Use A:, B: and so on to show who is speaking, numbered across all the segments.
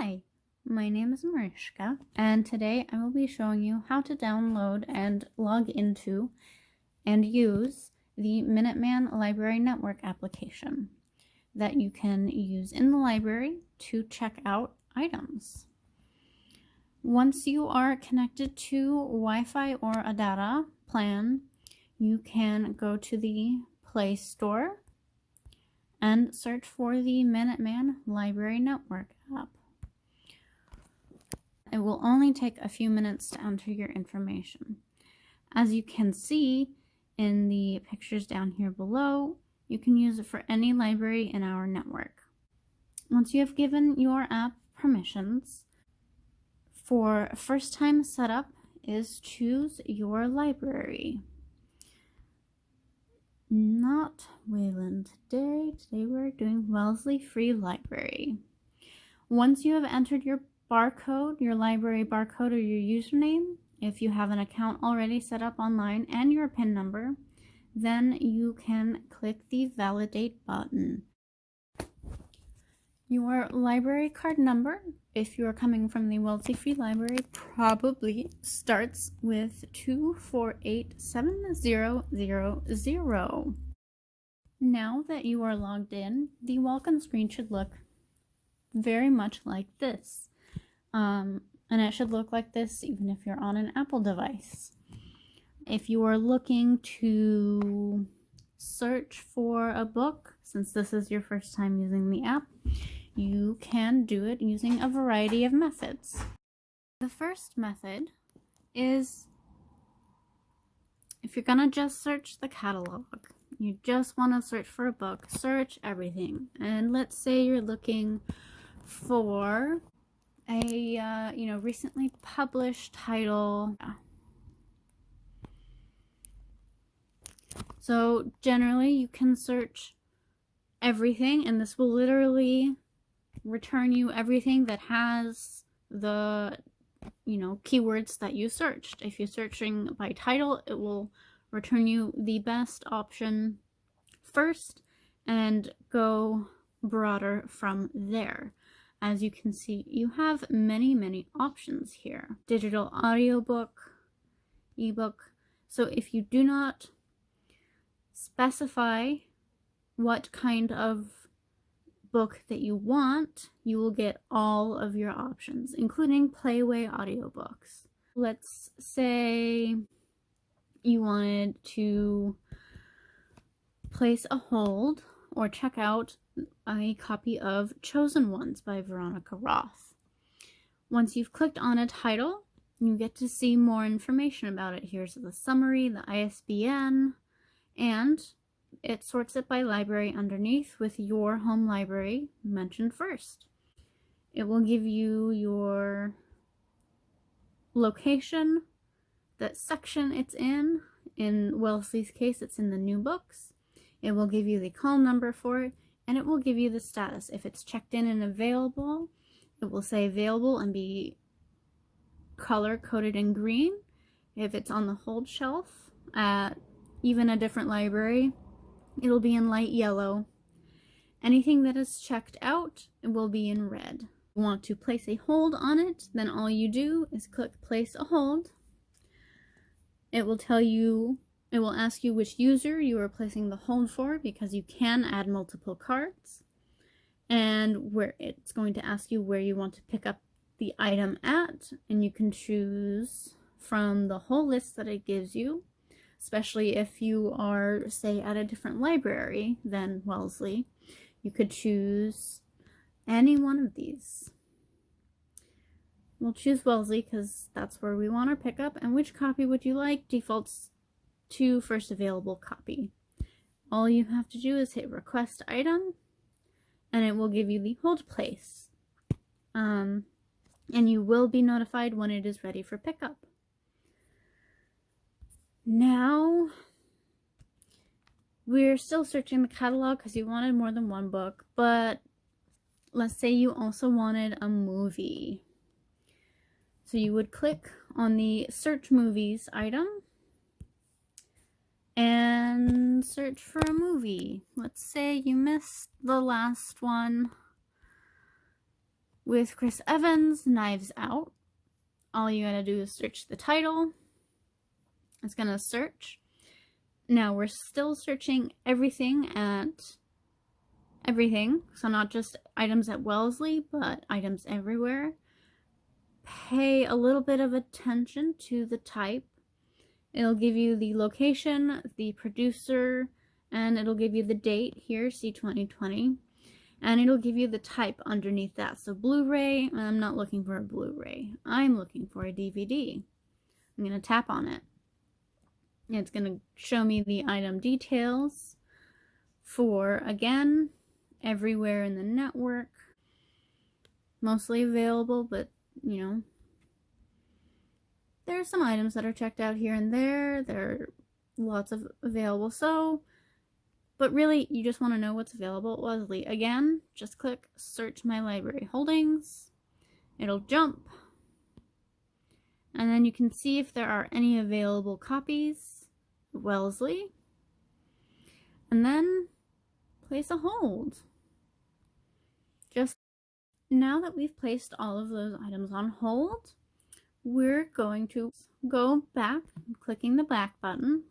A: Hi, my name is Mariska, and today I will be showing you how to download and log into and use the Minuteman Library Network application that you can use in the library to check out items. Once you are connected to Wi-Fi or a data plan, you can go to the Play Store and search for the Minuteman Library Network app. It will only take a few minutes to enter your information. As you can see in the pictures down here below, you can use it for any library in our network. Once you have given your app permissions, for first time setup is choose your library. Not Wayland today. Today we're doing Wellesley Free Library. Once you have entered your barcode, your library barcode or your username, if you have an account already set up online, and your PIN number, then you can click the validate button. Your library card number, if you are coming from the Wellesley Free Library, probably starts with 2487000. Now that you are logged in, the welcome screen should look very much like this. And it should look like this even if you're on an Apple device. If you are looking to search for a book, since this is your first time using the app, you can do it using a variety of methods. The first method is, if you're gonna just search the catalog, you just want to search for a book, search everything. And let's say you're looking for a recently published title. So generally you can search everything, and this will literally return you everything that has the keywords that you searched. If you're searching by title, it will return you the best option first and go broader from there. As you can see, you have many options here. Digital audiobook, ebook. So if you do not specify what kind of book that you want, you will get all of your options, including Playway audiobooks. Let's say you wanted to place a hold or check out a copy of Chosen Ones by Veronica Roth. Once you've clicked on a title, you get to see more information about it. Here's the summary, the ISBN, and it sorts it by library underneath with your home library mentioned first. It will give you your location, the section it's in. In Wellesley's case, it's in the new books. It will give you the call number for it, and it will give you the status. If it's checked in and available, it will say available and be color coded in green. If it's on the hold shelf at even a different library, it'll be in light yellow. Anything that is checked out, it will be in red. If you want to place a hold on it, then all you do is click place a hold. It will ask you which user you are placing the hold for, because you can add multiple cards, and where it's going to ask you where you want to pick up the item at, and you can choose from the whole list that it gives you, especially if you are, say, at a different library than Wellesley. You could choose any one of these. We'll choose Wellesley because that's where we want our pickup. And which copy would you like? Defaults to first available copy. All you have to do is hit request item, and it will give you the hold place. And you will be notified when it is ready for pickup. Now, we're still searching the catalog because you wanted more than one book, but let's say you also wanted a movie. So you would click on the search movies item and search for a movie. Let's say you missed the last one. With Chris Evans' Knives Out, all you gotta do is search the title. It's gonna search. Now we're still searching everything, so not just items at Wellesley, but items everywhere. Pay a little bit of attention to the type. It'll give you the location, the producer, and it'll give you the date here, see 2020. And it'll give you the type underneath that. So Blu-ray, I'm not looking for a Blu-ray. I'm looking for a DVD. I'm going to tap on it. It's going to show me the item details for, again, everywhere in the network. Mostly available, but, you know, there are some items that are checked out here and there. There are lots of available. But really, you just want to know what's available at Wellesley. Again, just click Search My Library Holdings. It'll jump. And then you can see if there are any available copies at Wellesley. And then place a hold. Just now that we've placed all of those items on hold, we're going to go back, clicking the back button.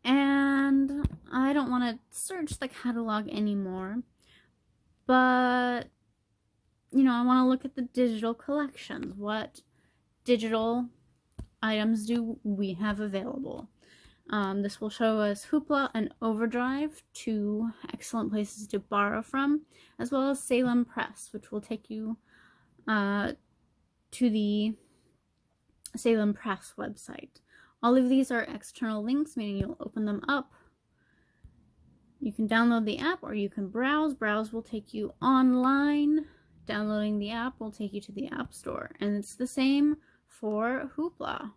A: And I don't want to search the catalog anymore, but, you know, I want to look at the digital collections. What digital items do we have available? This will show us Hoopla and Overdrive, two excellent places to borrow from, as well as Salem Press, which will take you to the Salem Press website. All of these are external links, meaning you'll open them up. You can download the app or you can browse. Browse will take you online. Downloading the app will take you to the App Store. And it's the same for Hoopla.